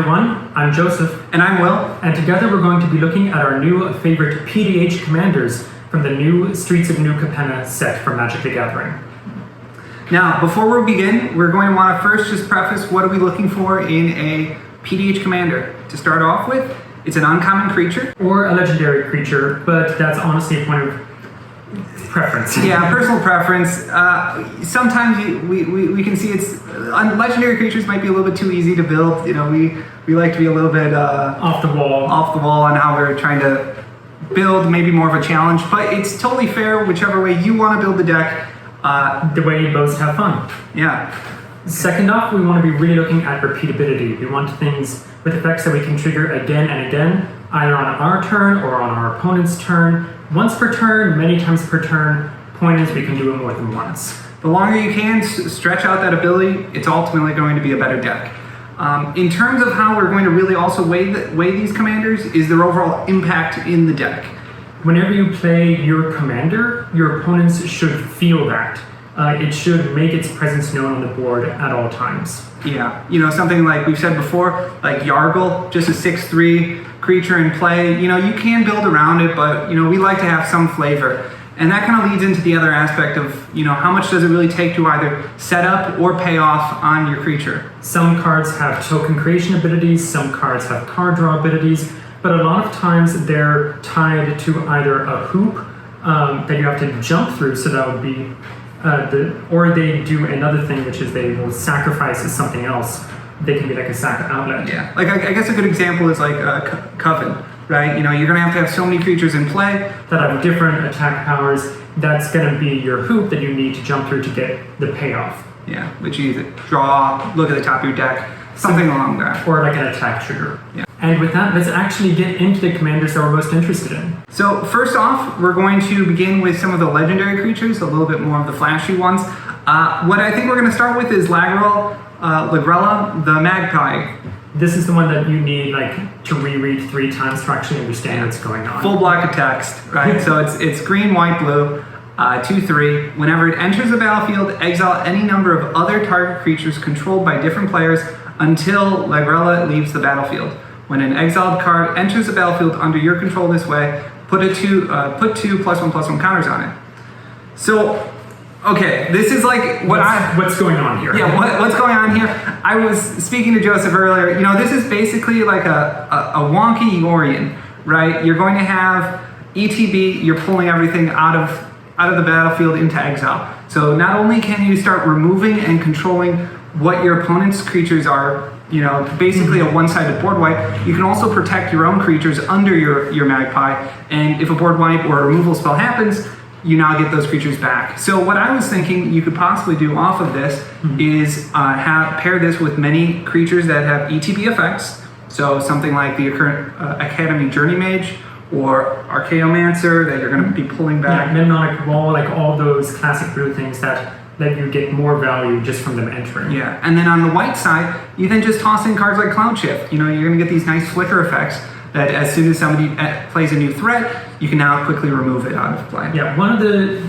everyone, I'm Joseph. And I'm Will. And together we're going to be looking at our new favorite PDH commanders from the new Streets of New Capenna set from Magic the Gathering. Now, before we begin, we're going to want to first just preface what are we looking for in a PDH commander. To start off with, it's an uncommon creature. Or a legendary creature, but that's honestly a point of preference. Yeah, personal preference. Sometimes we can see it's legendary creatures might be a little bit too easy to build. You know, we like to be a little bit off the wall on how we're trying to build, maybe more of a challenge. But it's totally fair, whichever way you want to build the deck. The way you both have fun. Yeah. Second off, we want to be really looking at repeatability. We want things with effects that we can trigger again and again, either on our turn or on our opponent's turn. Once per turn, many times per turn. Point is, we can do it more than once. The longer you can stretch out that ability, it's ultimately going to be a better deck. In terms of how we're going to really also weigh these commanders is their overall impact in the deck. Whenever you play your commander, your opponents should feel that. It should make its presence known on the board at all times. Yeah, you know, something like we've said before, like Yargle, just a 6/3 creature in play. You know, you can build around it, but, you know, we like to have some flavor. And that kind of leads into the other aspect of, you know, how much does it really take to either set up or pay off on your creature? Some cards have token creation abilities, some cards have card draw abilities, but a lot of times they're tied to either a hoop that you have to jump through, so that would be or they do another thing, which is they will sacrifice something else. They can be like a sack outlet. Yeah, like I guess a good example is like Coven, right? You know, you're going to have so many creatures in play that have different attack powers. That's going to be your hoop that you need to jump through to get the payoff. Yeah, which you either draw, look at the top of your deck, something along that. Or like an attack trigger. Yeah. And with that, let's actually get into the commanders that we're most interested in. So first off, we're going to begin with some of the legendary creatures, a little bit more of the flashy ones. What I think we're going to start with is Lagrela the Magpie. This is the one that you need like to reread 3 times to actually understand what's going on. Full block of text, right? So it's green, white, blue, 2/3. Whenever it enters the battlefield, exile any number of other target creatures controlled by different players until Lagrela leaves the battlefield. When an exiled card enters the battlefield under your control this way, put 2 +1/+1 counters on it. So, okay, this is like what's going on here? Yeah, what's going on here? I was speaking to Joseph earlier. You know, this is basically like a wonky Yorion, right? You're going to have ETB. You're pulling everything out of the battlefield into exile. So not only can you start removing and controlling what your opponent's creatures are, you know, basically a one-sided board wipe, you can also protect your own creatures under your Magpie, and if a board wipe or a removal spell happens, you now get those creatures back. So what I was thinking you could possibly do off of this is pair this with many creatures that have ETB effects, so something like the current Academy Journey Mage, or Archaeomancer that you're going to be pulling back. Yeah, Mnemonic Wall, like all those classic blue things that you get more value just from them entering. Yeah, and then on the white side, you then just toss in cards like Cloud Shift. You know, you're going to get these nice flicker effects that as soon as somebody plays a new threat, you can now quickly remove it out of play. Yeah, one of the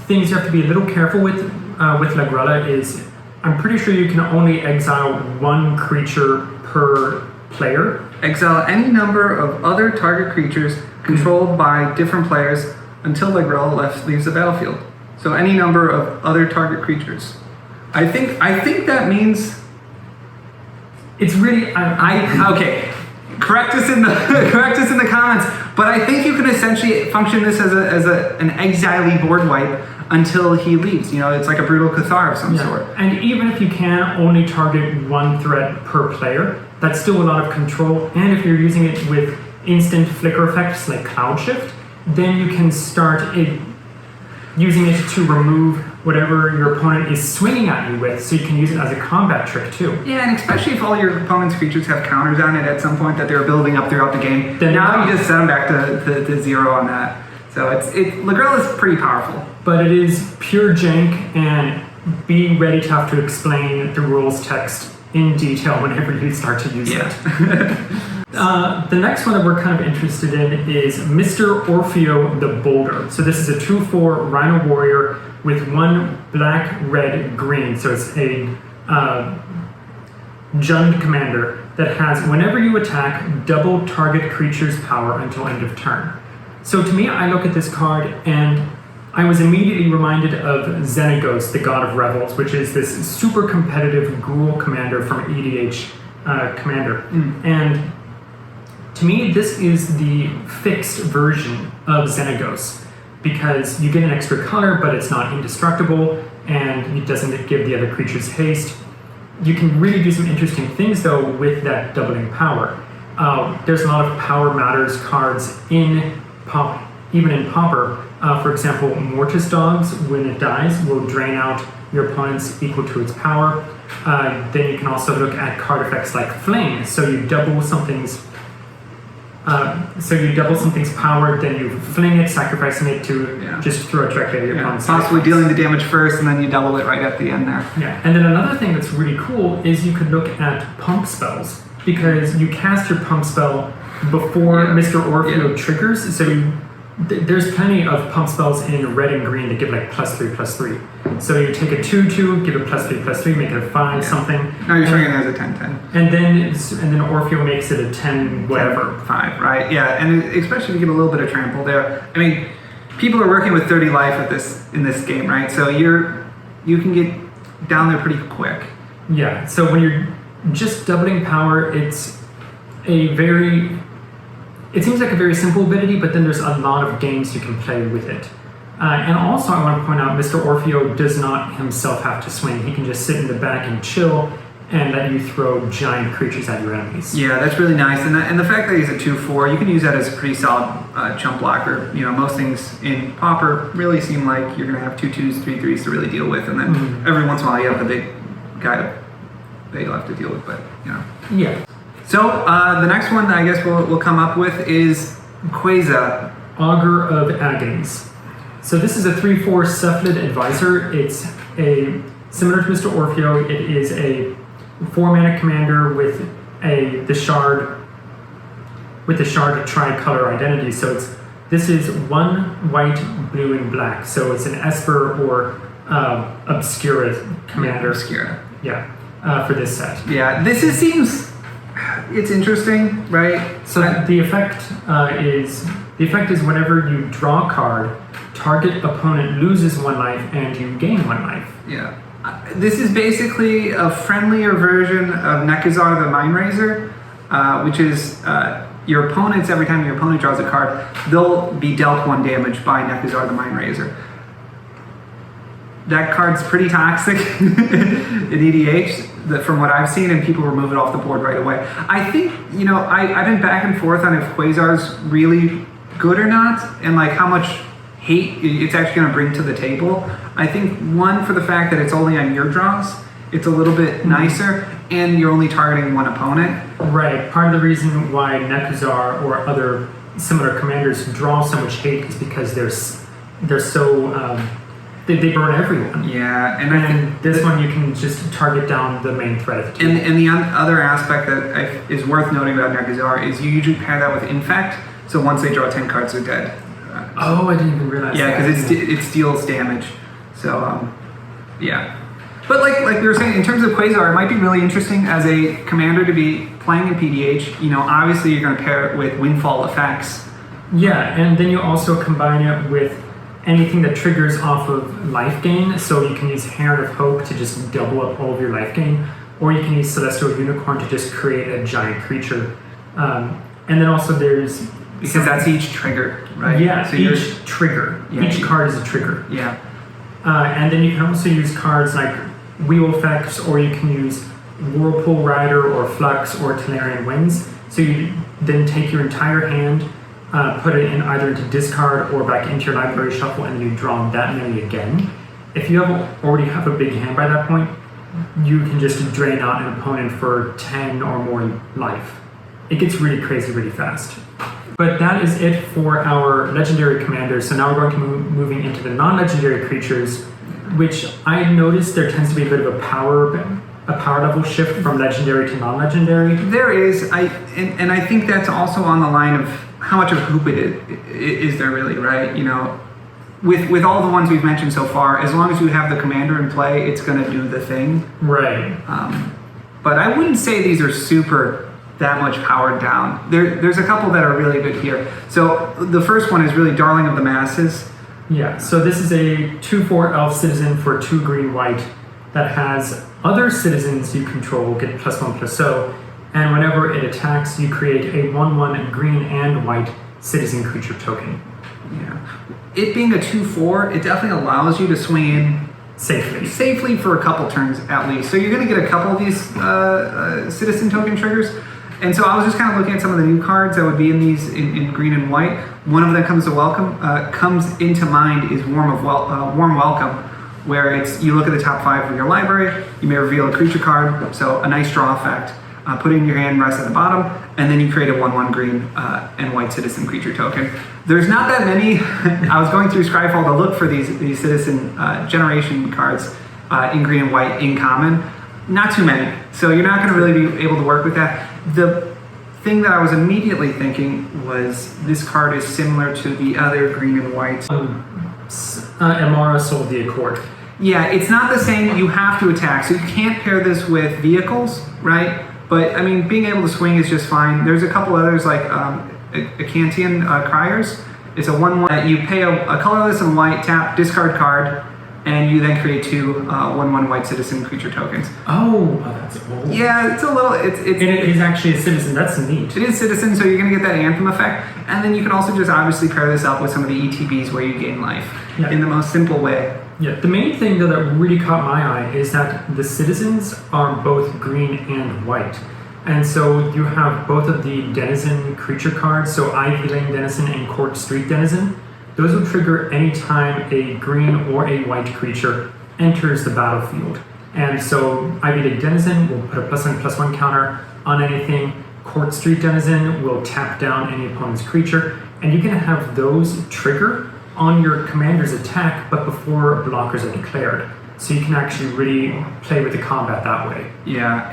things you have to be a little careful with Lagrela is, I'm pretty sure you can only exile 1 creature per player. Exile any number of other target creatures controlled by different players until Lagrela leaves the battlefield. So any number of other target creatures. I think that means it's really okay. Correct us in the comments. But I think you can essentially function this as an exile board wipe until he leaves. You know, it's like a brutal Cathar of some sort. And even if you can only target 1 threat per player, that's still a lot of control. And if you're using it with instant flicker effects like Cloud Shift, then you can start using it to remove whatever your opponent is swinging at you with, so you can use it as a combat trick too. Yeah, and especially if all your opponent's creatures have counters on it at some point that they're building up throughout the game, then now you just set them back to 0 on that. So Lagrela is pretty powerful. But it is pure jank, and be ready to have to explain the rules text in detail whenever you start to use it. The next one that we're kind of interested in is Mr. Orpheo the Boulder. So this is a 2/4 Rhino Warrior with 1 black, red, green. So it's a Jund commander that has, whenever you attack, double target creature's power until end of turn. So to me, I look at this card and I was immediately reminded of Xenagos, the God of Revels, which is this super competitive ghoul commander from EDH Commander. And to me, this is the fixed version of Xenagos, because you get an extra color, but it's not indestructible, and it doesn't give the other creatures haste. You can really do some interesting things, though, with that doubling power. There's a lot of Power Matters cards in even in Pauper. For example, Mortis Dogs, when it dies, will drain out your opponent's equal to its power. Then you can also look at card effects like Flame. So you double something's power, then you fling it, sacrificing it to just throw it directly at your opponent's possibly dealing the damage first, and then you double it right at the end there. Yeah, and then another thing that's really cool is you could look at pump spells, because you cast your pump spell before Mr. Orpheo triggers, so there's plenty of pump spells in red and green that give like +3/+3. So you take a 2/2, give it +3/+3, make it a 5 something. No, you're swinging it as a 10/10. And then Orpheo makes it a 10 whatever. 5, right? Yeah, and especially if you get a little bit of trample there. I mean, people are working with 30 life in this game, right? So you can get down there pretty quick. Yeah. So when you're just doubling power, it seems like a very simple ability, but then there's a lot of games you can play with it. And also I want to point out, Mr. Orpheo does not himself have to swing. He can just sit in the back and chill and let you throw giant creatures at your enemies. Yeah, that's really nice. And the fact that he's a 2/4, you can use that as a pretty solid chump blocker. You know, most things in Pauper really seem like you're going to have 2/2s, 3/3s to really deal with, and then every once in a while you have the big guy that you'll have to deal with, but, you know. Yeah. So the next one that I guess we'll come up with is Quasar, Augur of Agonies. So this is a 3/4 Cephalid Advisor. It's similar to Mr. Orpheo. It is a 4-mana commander with the shard tricolor identity. So this is 1 white, blue, and black. So it's an Esper or Obscura commander. Obscura. Yeah, for this set. Yeah, seems it's interesting, right? So the effect is whenever you draw a card, target opponent loses 1 life and you gain 1 life. Yeah. This is basically a friendlier version of Nekazar the Mindrazor, which is your opponents, every time your opponent draws a card, they'll be dealt 1 damage by Nekazar the Mindrazor. That card's pretty toxic in EDH, from what I've seen, and people remove it off the board right away. I think, I've been back and forth on if Quasar's really good or not, and like how much hate it's actually going to bring to the table. I think, one, for the fact that it's only on your draws, it's a little bit nicer, and you're only targeting 1 opponent. Right. Part of the reason why Nekazar or other similar commanders draw so much hate is because they're so they burn everyone. Yeah, and I think this one you can just target down the main threat of the team. And the other aspect that is worth noting about Nekazar is you usually pair that with Infect, so once they draw 10 cards, they're dead. Oh, I didn't even realize that. Yeah, because it deals damage. So, yeah. But like we were saying, in terms of Quasar, it might be really interesting as a commander to be playing in PDH. Obviously you're going to pair it with Windfall effects. Yeah, and then you also combine it with anything that triggers off of life gain. So you can use Heron of Hope to just double up all of your life gain, or you can use Celestial Unicorn to just create a giant creature. And then also there's... Because that's each trigger, right? Yeah, so each trigger. Yeah, each card is a trigger. Yeah. And then you can also use cards like Wheel Effects, or you can use Whirlpool Rider or Flux or Talarian Winds. So you then take your entire hand, put it in either into discard or back into your library shuffle, and then you draw that many again. If you already have a big hand by that point, you can just drain out an opponent for 10 or more life. It gets really crazy really fast. But that is it for our legendary commanders. So now we're going to moving into the non-legendary creatures, which I noticed there tends to be a bit of a power level shift from legendary to non-legendary. There is, and I think that's also on the line of how much of a hoop is there really, right? With all the ones we've mentioned so far, as long as you have the commander in play, it's going to do the thing. Right. But I wouldn't say these are super that much powered down. There's a couple that are really good here. So the first one is really Darling of the Masses. Yeah, so this is a 2/4 elf citizen for 2 green white that has other citizens you control get +1/+0, and whenever it attacks, you create a 1/1 green and white citizen creature token. Yeah. It being a 2/4, it definitely allows you to swing in safely for a couple turns at least. So you're going to get a couple of these citizen token triggers. And so I was just kind of looking at some of the new cards that would be in these in green and white. One of them comes into mind is Warm Welcome, where it's you look at the top 5 of your library, you may reveal a creature card, so a nice draw effect. Put it in your hand, rest at the bottom, and then you create a 1/1 green and white citizen creature token. There's not that many. I was going through Scribe to look for these citizen generation cards in green and white in common. Not too many, so you're not going to really be able to work with that. The thing that I was immediately thinking was this card is similar to the other green and white. Amara Soul of the Accord. Yeah, it's not the same. You have to attack, so you can't pair this with vehicles, right? But I mean, being able to swing is just fine. There's a couple others like Acantian Criers. It's a 1/1 that you pay a colorless and white, tap, discard card, and you then create 2 1/1 white citizen creature tokens. Oh, that's old. Yeah, it's a little. And it is actually a citizen. That's neat. It is citizen, so you're going to get that anthem effect, and then you can also just obviously pair this up with some of the ETBs where you gain life in the most simple way. Yeah, the main thing though that really caught my eye is that the citizens are both green and white. And so you have both of the Denizen creature cards, so Ivy Lane Denizen and Court Street Denizen. Those will trigger anytime a green or a white creature enters the battlefield. And so Ivy Lane Denizen will put a +1/+1 counter on anything. Court Street Denizen will tap down any opponent's creature. And you can have those trigger on your commander's attack, but before blockers are declared. So you can actually really play with the combat that way. Yeah,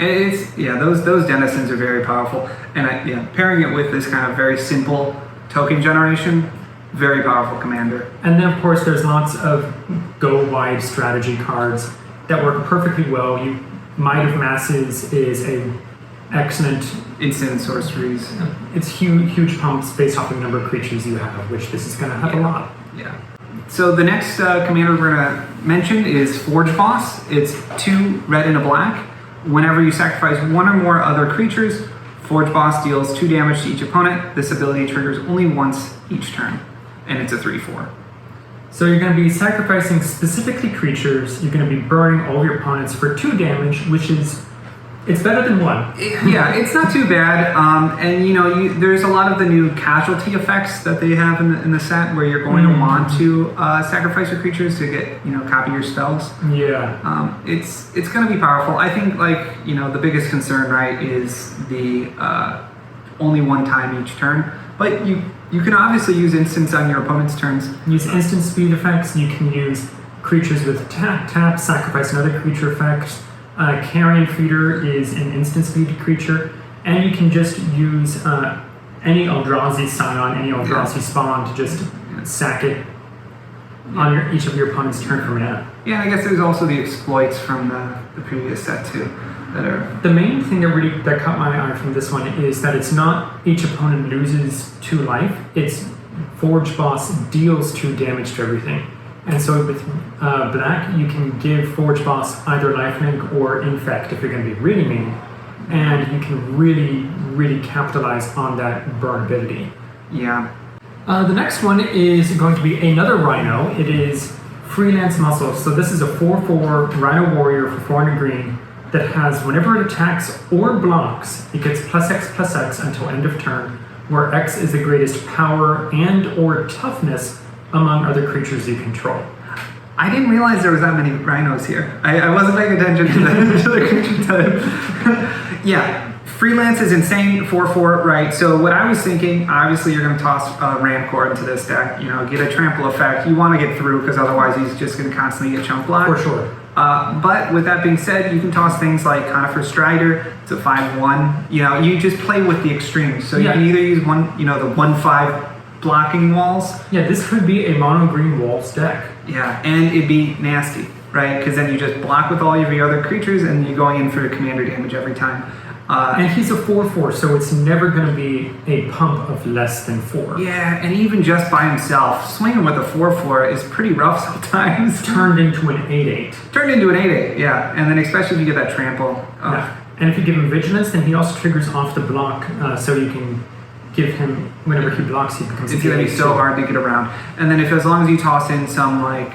those denizens are very powerful, and pairing it with this kind of very simple token generation, very powerful commander. And then of course there's lots of go wide strategy cards that work perfectly well. Might of Masses is a excellent instant sorceries. It's huge pumps based off the number of creatures you have, which this is going to have a lot. Yeah. So the next commander we're going to mention is Forge Boss. It's 2 red and a black. Whenever you sacrifice 1 or more other creatures, Forge Boss deals 2 damage to each opponent. This ability triggers only once each turn, and it's a 3/4. So you're going to be sacrificing specifically creatures. You're going to be burning all your opponents for 2 damage, which is it's better than 1. Yeah, it's not too bad. And there's a lot of the new casualty effects that they have in the set where you're going to want to sacrifice your creatures to get copy your spells. Yeah. It's going to be powerful. I think the biggest concern, right, is the only 1 time each turn. But you can obviously use instants on your opponent's turns. Use instant speed effects. You can use creatures with tap, sacrifice another creature effect. Carrion Feeder is an instant speed creature, and you can just use any Eldrazi Scion, any Eldrazi Spawn to just sack it on each of your opponent's turn for mana. Yeah, I guess there's also the exploits from the previous set too. The main thing that caught my eye from this one is that it's not each opponent loses 2 life, it's Forge Boss deals 2 damage to everything. And so with black, you can give Forge Boss either lifelink or infect if you're going to be really mean, and you can really capitalize on that burn ability. Yeah. The next one is going to be another Rhino. It is Freelance Muscle. So this is a 4/4 Rhino Warrior for 400 green that has, whenever it attacks or blocks, it gets +X/+X until end of turn, where X is the greatest power and or toughness among other creatures you control. I didn't realize there was that many rhinos here. I wasn't paying attention to the creature type. Yeah, Freelance is insane, 4/4, right? So what I was thinking, obviously you're going to toss Ramcore into this deck, get a trample effect. You want to get through because otherwise he's just going to constantly get chunk blocked. For sure. But with that being said, you can toss things like Conifer Strider. It's a 5/1. You just play with the extremes. So you can either use the 1/5 blocking walls. Yeah, this could be a mono green walls deck. Yeah, and it'd be nasty, right? Because then you just block with all of your other creatures and you're going in for commander damage every time. And he's a 4/4, so it's never going to be a pump of less than 4. Yeah, and even just by himself, swinging with a 4/4 is pretty rough sometimes. Turned into an 8/8. Turned into an 8/8, yeah. And then especially if you get that trample. Yeah. And if you give him Vigilance, then he also triggers off the block, so you can give him, whenever he blocks, he becomes It's going to be so hard to get around. And then as long as you toss in some like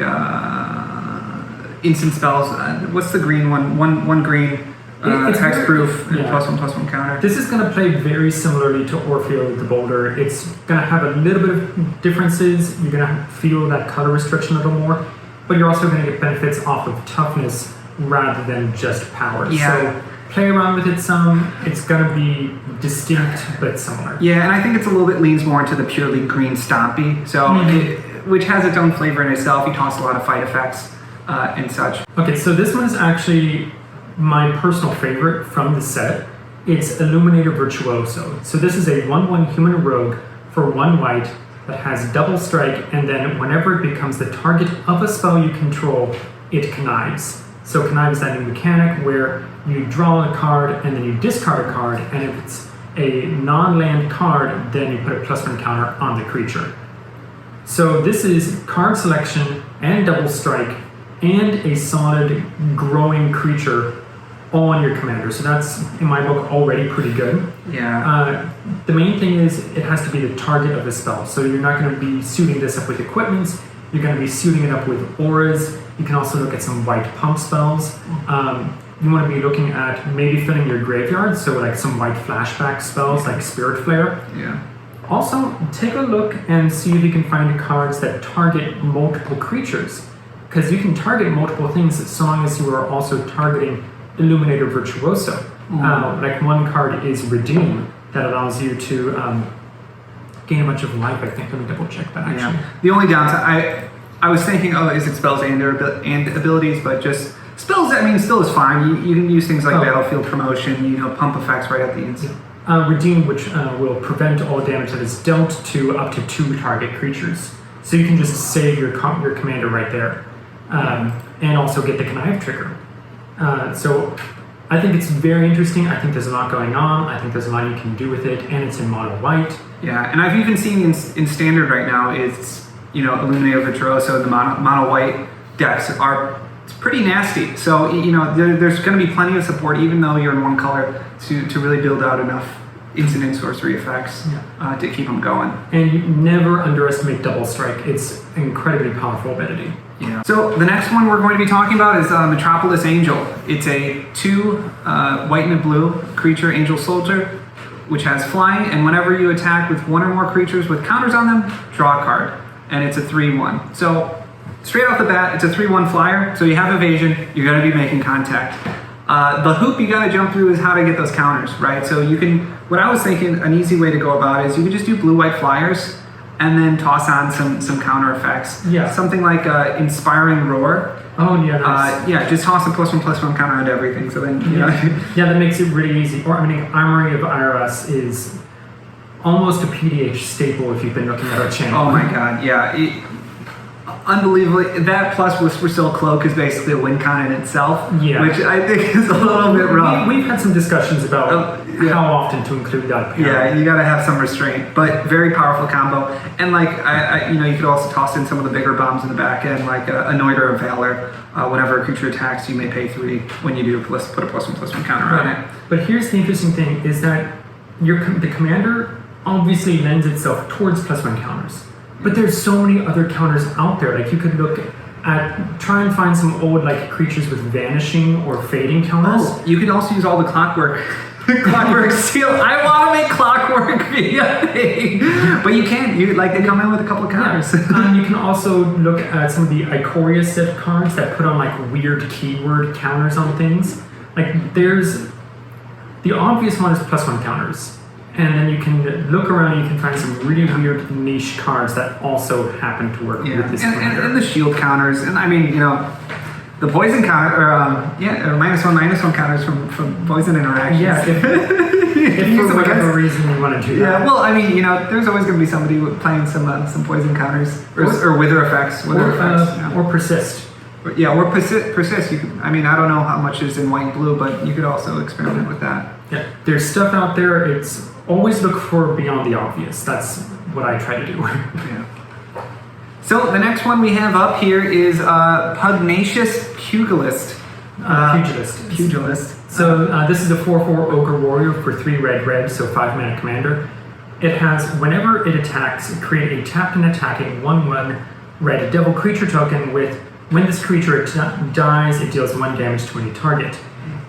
instant spells, what's the green one? One green. It's hexproof and +1/+1 counter. This is going to play very similarly to Orpheo the Boulder. It's going to have a little bit of differences. You're going to feel that color restriction a little more, but you're also going to get benefits off of toughness rather than just power. Yeah. So play around with it some. It's going to be distinct but similar. Yeah, and I think it's a little bit leans more into the purely green stompy, so which has its own flavor in itself. You toss a lot of fight effects and such. Okay, so this one is actually my personal favorite from the set. It's Illuminator Virtuoso. So this is a 1/1 human rogue for 1 white that has double strike, and then whenever it becomes the target of a spell you control, it connives. So connive is that new mechanic where you draw a card and then you discard a card, and if it's a non-land card, then you put a +1 counter on the creature. So this is card selection and double strike and a solid growing creature on your commander. So that's, in my book, already pretty good. Yeah. The main thing is it has to be the target of the spell. So you're not going to be suiting this up with equipments. You're going to be suiting it up with auras. You can also look at some white pump spells. You want to be looking at maybe filling your graveyard, so like some white flashback spells like Spirit Flare. Yeah. Also, take a look and see if you can find cards that target multiple creatures. Because you can target multiple things so long as you are also targeting Illuminator Virtuoso. Like one card is Redeem that allows you to gain a bunch of life, I think. Let me double check that actually. Yeah. The only downside, I was thinking, is it spells and abilities, but just spells, still is fine. You can use things like Battlefield Promotion, pump effects right at the end. Redeem, which will prevent all damage that is dealt to up to 2 target creatures. So you can just save your commander right there. And also get the connive trigger. So I think it's very interesting. I think there's a lot going on. I think there's a lot you can do with it, and it's in mono white. Yeah, and I've even seen in standard right now is Illuminator Virtuoso and the mono white decks it's pretty nasty. So there's going to be plenty of support, even though you're in one color, to really build out enough instant and sorcery effects to keep them going. And you never underestimate double strike. It's an incredibly powerful ability. Yeah. So the next one we're going to be talking about is Metropolis Angel. It's a 2 white and a blue creature, Angel Soldier, which has flying, and whenever you attack with 1 or more creatures with counters on them, draw a card. And it's a 3/1. So straight off the bat, it's a 3/1 flyer, so you have evasion, you're going to be making contact. The hoop you got to jump through is how to get those counters, right? So you can, what I was thinking, an easy way to go about it is you can just do blue-white flyers and then toss on some counter effects. Yeah. Something like Inspiring Roar. Oh, yeah, nice. Just toss a +1/+1 counter onto everything, so then, Yeah, that makes it really easy. Or, Armory of IRS is almost a PDH staple if you've been looking at our channel. Oh my god, yeah. Unbelievably, that plus Restore Cloak is basically a win con in itself, which I think is a little bit rough. We've had some discussions about how often to include that pair. Yeah, you gotta have some restraint, but very powerful combo. And you could also toss in some of the bigger bombs in the back end, like Anointer of Valor. Whenever a creature attacks, you may pay 3 when you do put a +1/+1 counter on it. But here's the interesting thing: is that the commander obviously lends itself towards +1 counters. But there's so many other counters out there. Like you could look at, try and find some old creatures with vanishing or fading counters. Oh, you could also use all the clockwork seal. I want to make clockwork be a thing. But you can't. They come in with a couple of counters. You can also look at some of the Ikoria set cards that put on weird keyword counters on things. There's the obvious one is +1 counters. And then you can look around and you can find some really weird niche cards that also happen to work with this commander. And the shield counters, and the poison counter, or -1/-1 counters from poison interactions. Yeah, if for whatever reason you want to do that. Yeah, well, there's always going to be somebody playing some poison counters or wither effects. Or persist. Yeah, or persist. You could, I don't know how much is in white and blue, but you could also experiment with that. Yeah, there's stuff out there. It's always look for beyond the obvious. That's what I try to do. Yeah. So the next one we have up here is Pugnacious Hugelist. Pugilist. So this is a 4/4 Ogre Warrior for 3 red, so 5 mana commander. It has, whenever it attacks, create a tapped and attacking 1/1 red devil creature token with, when this creature dies, it deals 1 damage to any target.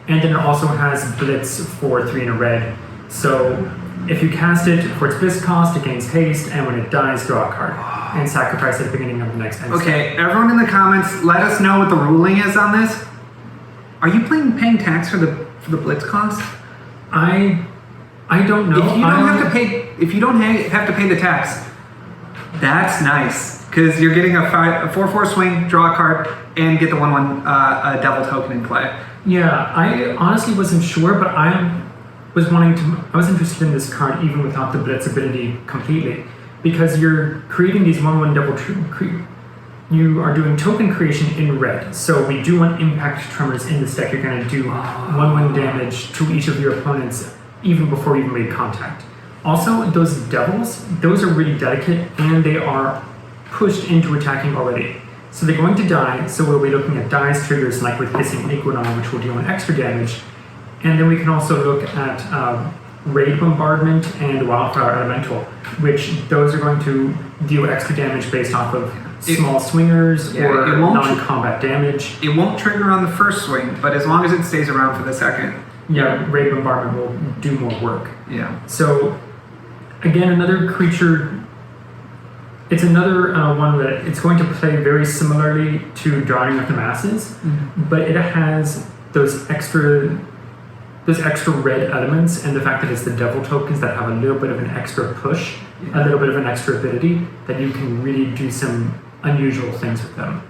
And then it also has Blitz for 3 and a red. So if you cast it for its Blitz cost, it gains haste, and when it dies, draw a card. And sacrifice at the beginning of the next end. Okay, everyone in the comments, let us know what the ruling is on this. Are you paying tax for the Blitz cost? I don't know. If you don't have to pay, have to pay the tax, that's nice because you're getting a 4/4 swing, draw a card, and get the 1/1 devil token in play. Yeah, I honestly wasn't sure, but I was interested in this card even without the Blitz ability completely, because you're creating these 1/1 devil. You are doing token creation in red, so we do want impact tremors in this deck. You're going to do 1/1 damage to each of your opponents even before you made contact. Also, those devils, those are really delicate, and they are pushed into attacking already. So they're going to die, so we'll be looking at dice triggers like with Hissing Iguana, which will deal an extra damage. And then we can also look at Raid Bombardment and Wildfire Elemental, which those are going to deal extra damage based off of small swingers or non-combat damage. It won't trigger on the first swing, but as long as it stays around for the second. Yeah, Raid Bombardment will do more work. Yeah. So, again, another creature. It's another one that it's going to play very similarly to Drawing of the Masses, but it has those extra red elements, and the fact that it's the devil tokens that have a little bit of an extra push, a little bit of an extra ability, that you can really do some unusual things with them.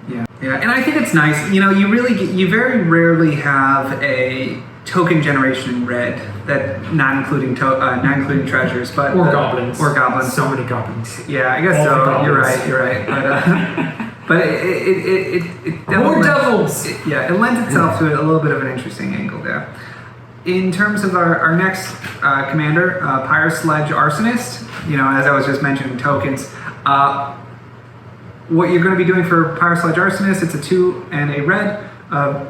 Yeah, and I think it's nice. You know, you very rarely have a token generation in red that not including treasures, but goblins. Or goblins. So many goblins. Yeah, I guess All so. You're right. But it more devils. It lends itself to a little bit of an interesting angle there. In terms of our next commander, Sledge Arsonist, you know, as I was just mentioning, tokens. What you're going to be doing for Sledge Arsonist, it's a 2 and a red.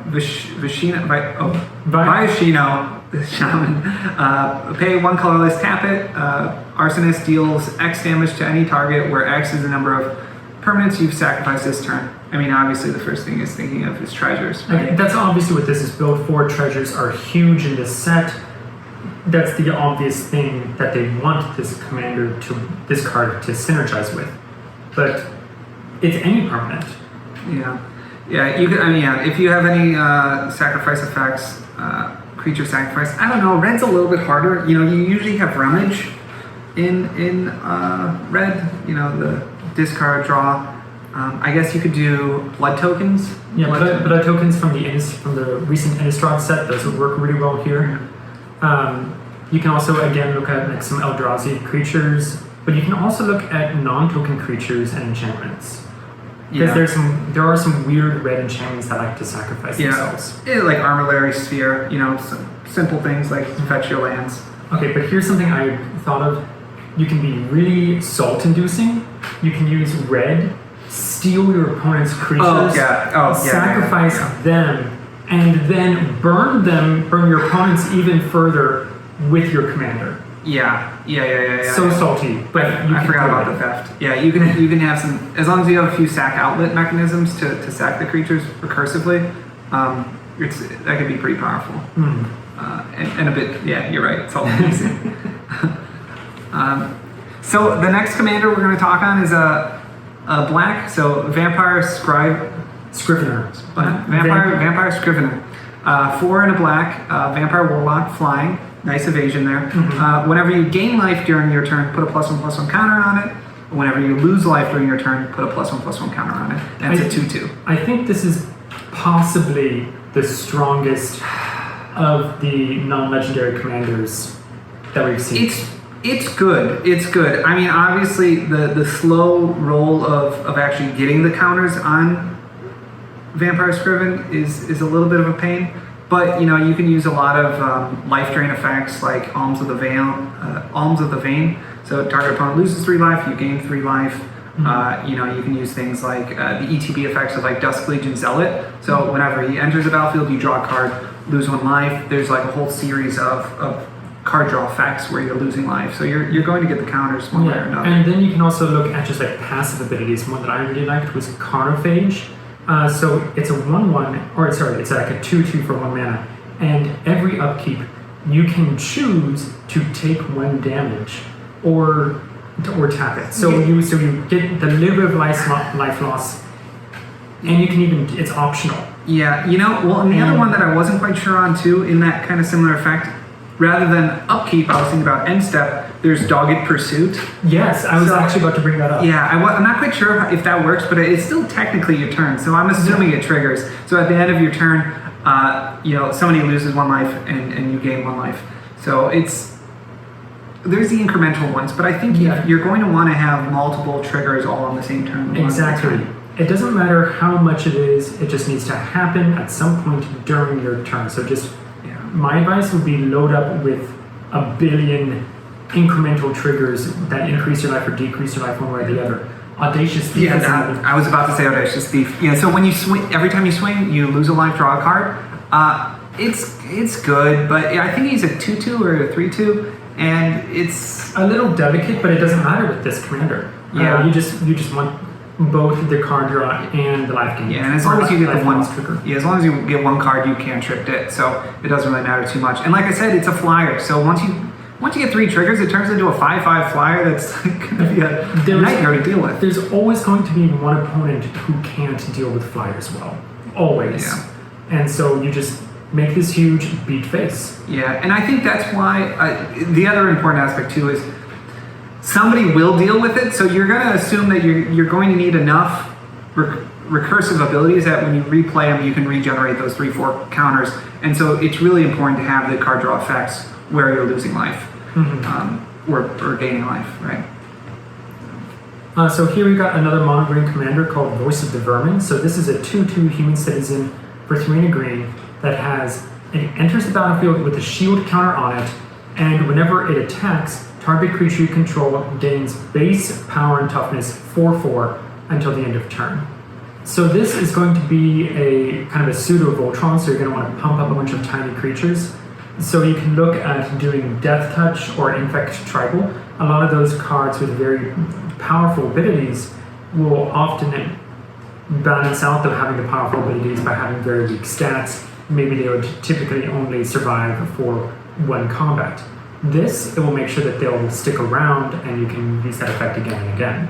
Vishino, the Shaman. Pay 1 colorless, tap it. Arsonist deals X damage to any target, where X is the number of permanents you've sacrificed this turn. I mean, obviously, the first thing is thinking of is treasures. Right? Okay, that's obviously what this is built for. Treasures are huge in this set. That's the obvious thing that they want this card to synergize with. But it's any permanent. Yeah, you could. I mean, if you have any sacrifice effects, creature sacrifice. I don't know. Red's a little bit harder. You know, you usually have rummage in red. You know, the discard, draw. I guess you could do blood tokens. Yeah, blood tokens from the recent Innistrad set. Those would work really well here. You can also again look at like some Eldrazi creatures, but you can also look at non-token creatures and enchantments. Because there are some weird red enchantments that like to sacrifice themselves. Yeah, like Armillary Sphere, you know, some simple things like fetch your lands. Okay, but here's something I thought of. You can be really salt-inducing. You can use red, steal your opponent's creatures, sacrifice them, and then burn your opponents even further with your commander. Yeah. So salty, but I forgot about the theft. Yeah, you can have some, as long as you have a few sack outlet mechanisms to sack the creatures recursively. That could be pretty powerful. And a bit. Yeah, you're right. It's all easy. So the next commander we're going to talk on is a black. So Vampire Scrivener. Vampire Scrivener. 4 and a black. Vampire Warlock flying. Nice evasion there. Whenever you gain life during your turn, put a +1/+1 counter on it. Whenever you lose life during your turn, put a +1/+1 counter on it. That's a 2/2. I think this is possibly the strongest of the non-legendary commanders that we've seen. It's good. I mean, obviously, the slow roll of actually getting the counters on Vampire Scriven is a little bit of a pain. But you can use a lot of life drain effects like Alms of the Vein. So target opponent loses 3 life, you gain 3 life. You can use things like the ETB effects of like Dusk Legion Zealot. So whenever he enters the battlefield, you draw a card, lose 1 life. There's like a whole series of card draw effects where you're losing life. So you're going to get the counters one way or another. And then you can also look at just like passive abilities. One that I really liked was Carnophage. So it's a 1/1, or sorry, it's like a 2/2 for 1 mana. And every upkeep, you can choose to take 1 damage or tap it. So you get the little bit of life loss, and you can even, it's optional. Yeah, well, and the other one that I wasn't quite sure on too, in that kind of similar effect, rather than upkeep, I was thinking about end step, there's Dogged Pursuit. Yes, I was actually about to bring that up. Yeah, I'm not quite sure if that works, but it's still technically your turn, so I'm assuming it triggers. So at the end of your turn, somebody loses 1 life and you gain 1 life. So there's the incremental ones, but I think you're going to want to have multiple triggers all on the same turn. Exactly. It doesn't matter how much it is, it just needs to happen at some point during your turn. So my advice would be load up with a billion incremental triggers that increase your life or decrease your life one way or the other. Audacious Thief. Yeah, I was about to say Audacious Thief. Yeah, so when you swing, every time you swing, you lose a life, draw a card. It's good, but I think he's a 2/2 or a 3/2. And it's a little delicate, but it doesn't matter with this commander. Yeah, you just want both the card draw and the life gain. Yeah, and as long as you get the one trigger. Yeah, as long as you get 1 card, you can't trip it. So it doesn't really matter too much. And like I said, it's a flyer. So once you get 3 triggers, it turns into a 5/5 flyer. That's going to be a nightmare to deal with. There's always going to be one opponent who can't deal with flyers well. Always. Yeah. And so you just make this huge beat face. Yeah, and I think that's why the other important aspect too is somebody will deal with it. So you're going to assume that you're going to need enough recursive abilities that when you replay them, you can regenerate those 3/4 counters. And so it's really important to have the card draw effects where you're losing life or gaining life, right? So here we got another mono green commander called Voice of the Vermin. So this is a 2/2 human citizen for 3 and a green that it enters the battlefield with a shield counter on it, and whenever it attacks, target creature you control gains base power and toughness 4/4 until the end of turn. So this is going to be a kind of a pseudo Voltron, so you're going to want to pump up a bunch of tiny creatures. So you can look at doing Death Touch or Infect Tribal. A lot of those cards with very powerful abilities will often balance out them having the powerful abilities by having very weak stats. Maybe they would typically only survive for 1 combat. This, it will make sure that they'll stick around and you can use that effect again and again.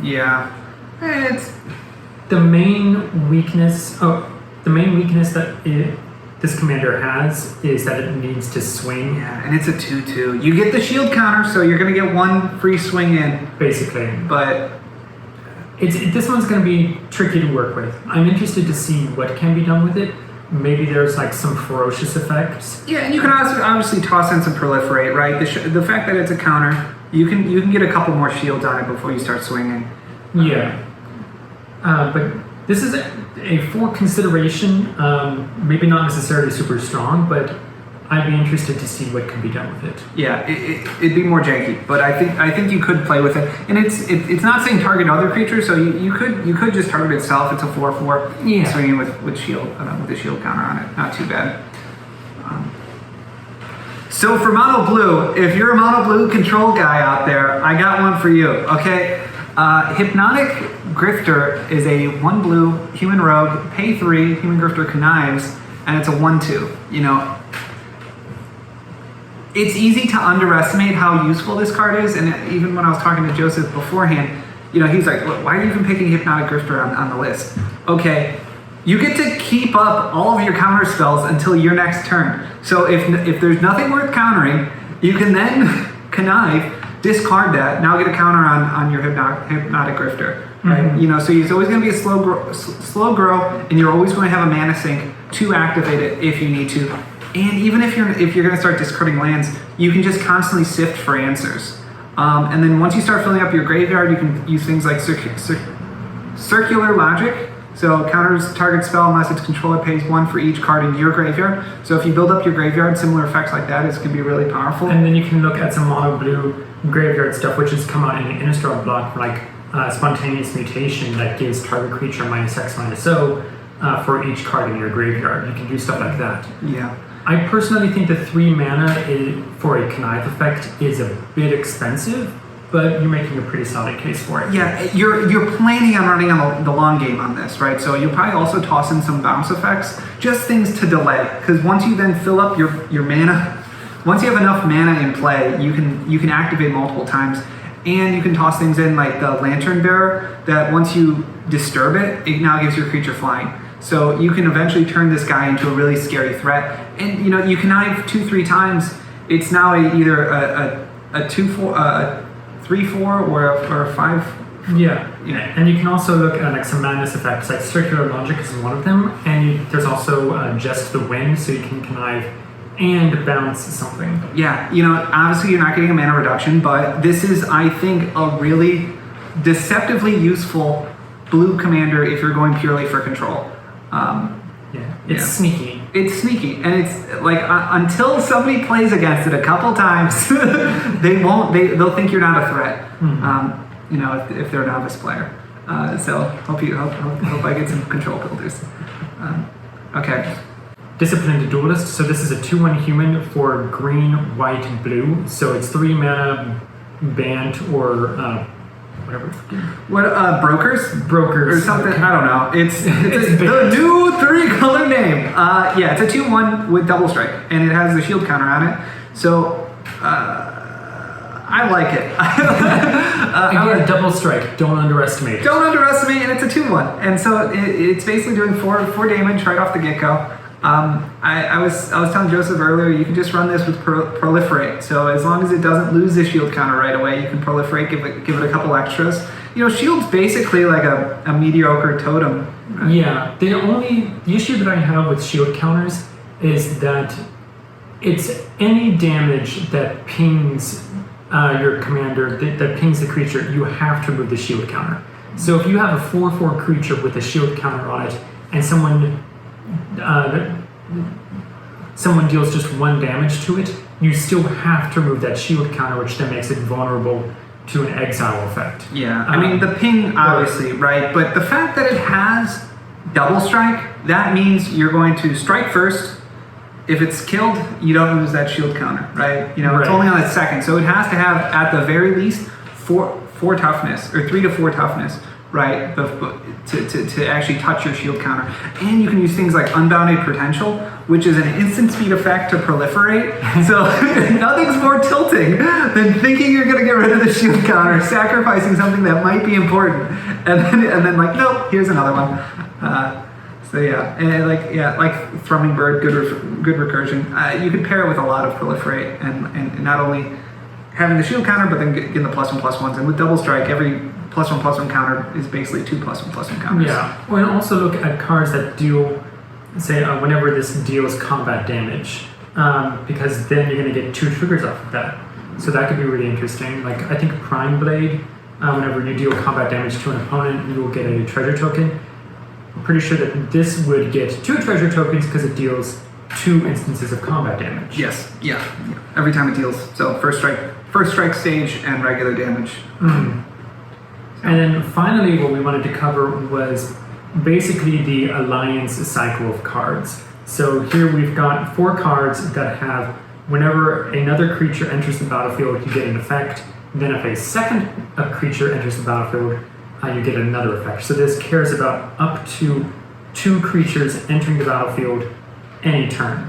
Yeah. It's the main weakness that this commander has is that it needs to swing. Yeah, and it's a 2/2. You get the shield counter, so you're going to get 1 free swing in. Basically. But this one's going to be tricky to work with. I'm interested to see what can be done with it. Maybe there's like some ferocious effects. Yeah, and you can obviously toss in some proliferate, right? The fact that it's a counter, you can get a couple more shields on it before you start swinging. Yeah, but this is for consideration. Maybe not necessarily super strong, but I'd be interested to see what can be done with it. Yeah, it'd be more janky, but I think you could play with it, and it's not saying target other creatures, so you could just target itself. It's a 4/4, swinging with shield with a shield counter on it. Not too bad. So for mono blue, if you're a mono blue control guy out there, I got one for you. Okay, Hypnotic Grifter is a 1 blue human rogue, pay 3, human grifter connives, and it's a 1/2. It's easy to underestimate how useful this card is, and even when I was talking to Joseph beforehand, he's like, why are you even picking Hypnotic Grifter on the list? Okay, you get to keep up all of your counter spells until your next turn. So if there's nothing worth countering, you can then connive, discard that, now get a counter on your Hypnotic Grifter, right? So it's always going to be a slow grow, and you're always going to have a mana sink to activate it if you need to. And even if you're going to start discarding lands, you can just constantly sift for answers. And then once you start filling up your graveyard, you can use things like circular logic. So counters target spell unless its controller pays 1 for each card in your graveyard. So if you build up your graveyard, similar effects like that can be really powerful. And then you can look at some mono blue graveyard stuff, which has come out in the Innistrad block, like Spontaneous Mutation that gives target creature -X/-O for each card in your graveyard. You can do stuff like that. Yeah. I personally think the 3 mana for a Connive effect is a bit expensive, but you're making a pretty solid case for it. Yeah, you're planning on running on the long game on this, right? So you'll probably also toss in some bounce effects, just things to delay. Because once you then fill up your mana, once you have enough mana in play, you can activate multiple times, and you can toss things in like the Lantern Bearer that once you disturb it, it now gives your creature flying. So you can eventually turn this guy into a really scary threat, and you connive 2-3 times. It's now either a 2/4, a 3/4, or a 5. Yeah, and you can also look at like some madness effects, like Circular Logic is one of them, and there's also Just the Wind, so you can connive and bounce something. Yeah, obviously you're not getting a mana reduction, but this is, I think, a really deceptively useful blue commander if you're going purely for control. It's sneaky. It's sneaky, and it's like until somebody plays against it a couple times, they'll think you're not a threat. Mm-hmm. If they're a novice player. So hope I get some control builders. Okay. Disciplined Duelist. So this is a 2/1 human for green, white, blue. So it's 3 mana, banned, or whatever. What brokers? Brokers or something? I don't know. It's the new 3-color name. It's a 2/1 with double strike, and it has the shield counter on it. So I like it. Again, double strike. Don't underestimate it. Don't underestimate, and it's a 2/1, and so it's basically doing 4 damage right off the get-go. I was telling Joseph earlier, you can just run this with proliferate. So as long as it doesn't lose the shield counter right away, you can proliferate, give it a couple extras. Shield's basically like a mediocre totem. Right? Yeah. The issue that I have with shield counters is that it's any damage that pings your commander, that pings the creature, you have to remove the shield counter. So if you have a 4/4 creature with a shield counter on it, and someone deals just 1 damage to it, you still have to remove that shield counter, which then makes it vulnerable to an exile effect. Yeah, I mean the ping, obviously, right? But the fact that it has double strike, that means you're going to strike first. If it's killed, you don't lose that shield counter, right? It's only on its second, so it has to have at the very least 4 toughness, or 3 to 4 toughness, right? To actually touch your shield counter. And you can use things like Unbounded Potential, which is an instant speed effect to proliferate. So nothing's more tilting than thinking you're going to get rid of the shield counter, sacrificing something that might be important, and then like, nope, here's another one. So yeah, and like Thrumming Bird, good recursion. You could pair it with a lot of proliferate, and not only having the shield counter, but then getting the +1/+1s. And with double strike, every +1/+1 counter is basically 2 +1/+1 counters. Yeah, or also look at cards that deal, say, whenever this deals combat damage, because then you're going to get 2 triggers off of that. So that could be really interesting. Like, I think Prime Blade, whenever you deal combat damage to an opponent, you will get a treasure token. I'm pretty sure that this would get 2 treasure tokens because it deals 2 instances of combat damage. Yes, yeah. Every time it deals. So first strike stage and regular damage. Mm-hmm. And then finally, what we wanted to cover was basically the alliance cycle of cards. So here we've got 4 cards that have, whenever another creature enters the battlefield, you get an effect. Then if a second creature enters the battlefield, you get another effect. So this cares about up to 2 creatures entering the battlefield any turn,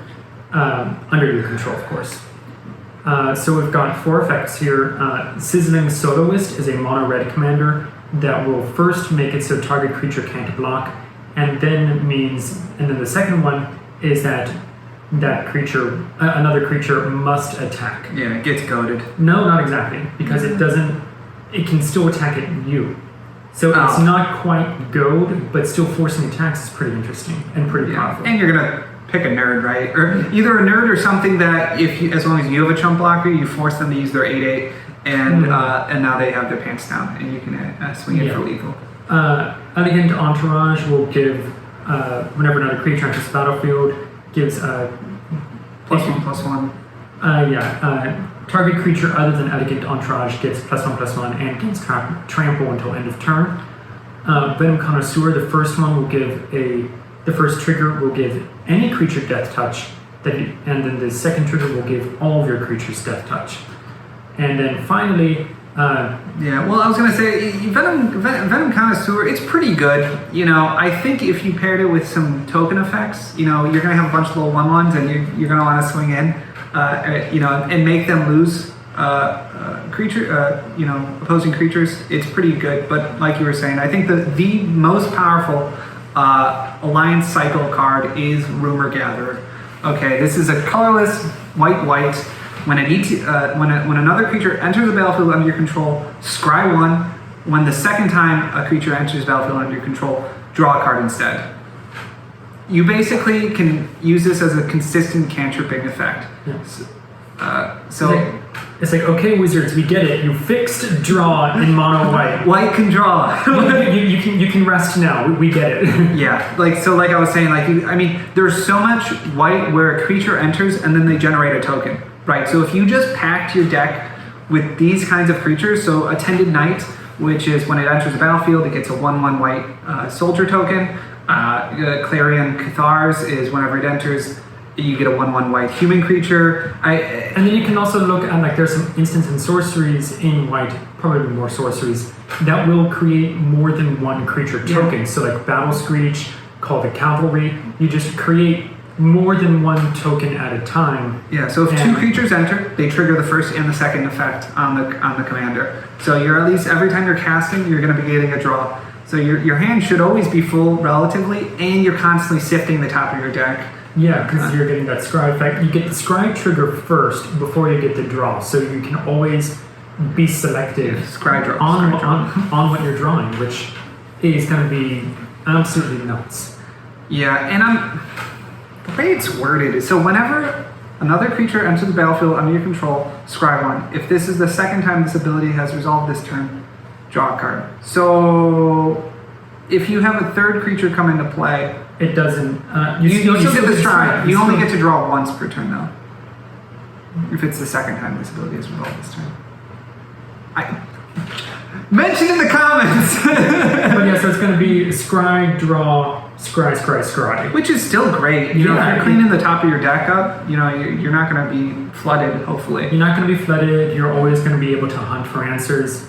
under your control, of course. So we've got 4 effects here. Sizzling Soloist is a mono-red commander that will first make it so target creature can't block, and then the second one is that creature, another creature must attack. Yeah, it gets goaded. No, not exactly, because it can still attack at you. So it's not quite goad, but still forcing attacks is pretty interesting and pretty powerful. And you're gonna pick a nerd, right? Or either a nerd or something that as long as you have a chump blocker, you force them to use their 8/8, and now they have their pants down, and you can swing it for lethal. Elegant Entourage will give, whenever another creature enters the battlefield, gives +1/+1. Target creature other than Elegant Entourage gets +1/+1 and gains trample until end of turn. Venom Connoisseur, the first one will give the first trigger will give any creature death touch, and then the second trigger will give all of your creatures death touch. And then finally, well, I was gonna say Venom Connoisseur. It's pretty good. I think if you paired it with some token effects, you're gonna have a bunch of little 1/1s, and you're gonna want to swing in, and make them lose opposing creatures. It's pretty good. But like you were saying, I think the most powerful Alliance Cycle card is Rumor Gatherer. Okay, this is a colorless white. When another creature enters the battlefield under your control, scry 1. When the second time a creature enters the battlefield under your control, draw a card instead. You basically can use this as a consistent cantripping effect. Yes. It's like, okay, Wizards, we get it. You fixed draw in mono white. White can draw. you can rest now. We get it. Yeah, like I was saying, there's so much white where a creature enters and then they generate a token, right? So if you just packed your deck with these kinds of creatures, so Attended Knight, which is when it enters the battlefield, it gets a 1/1 white soldier token. Clarion Cathars is whenever it enters, you get a 1/1 white human creature. And then you can also look at there's some instants and sorceries in white, probably more sorceries, that will create more than one creature token. So like Battle Screech, Call the Cavalry, you just create more than one token at a time. Yeah, so if two creatures enter, they trigger the first and the second effect on the commander. So you're at least every time you're casting, you're going to be getting a draw. So your hand should always be full relatively, and you're constantly sifting the top of your deck. Yeah, because you're getting that Scribe effect. You get the Scribe trigger first before you get the draw, so you can always be selective on what you're drawing, which is going to be absolutely nuts. Yeah, and the way it's worded is, so whenever another creature enters the battlefield under your control, scry 1. If this is the second time this ability has resolved this turn, draw a card. So if you have a third creature come into play, it doesn't. You still get this try. You only get to draw once per turn, though. If it's the second time this ability has resolved this turn. Mention in the comments. But yeah, so it's going to be scry, draw, scry. Which is still great. If you're cleaning the top of your deck up, you're not going to be flooded, hopefully. You're not going to be flooded. You're always going to be able to hunt for answers.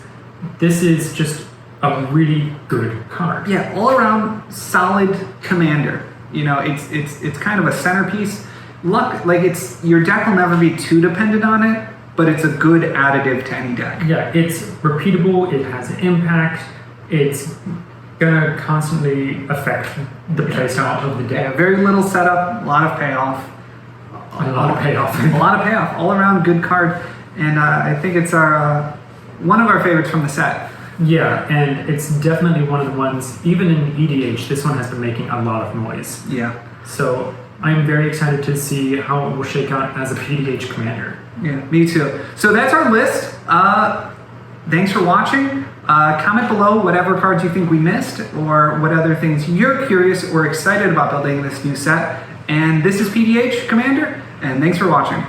This is just a really good card. Yeah, all around solid commander. It's kind of a centerpiece. Your deck will never be too dependent on it, but it's a good additive to any deck. Yeah, it's repeatable, it has an impact, it's gonna constantly affect the playstyle of the deck. Yeah, very little setup, a lot of payoff. A lot of payoff. A lot of payoff. All around good card. And I think it's one of our favorites from the set. Yeah, and it's definitely one of the ones, even in EDH, this one has been making a lot of noise. Yeah. So I'm very excited to see how it will shake out as a PDH commander. Yeah, me too. So that's our list. Thanks for watching. Comment below whatever cards you think we missed, or what other things you're curious or excited about building this new set. And this is PDH Commander, and thanks for watching.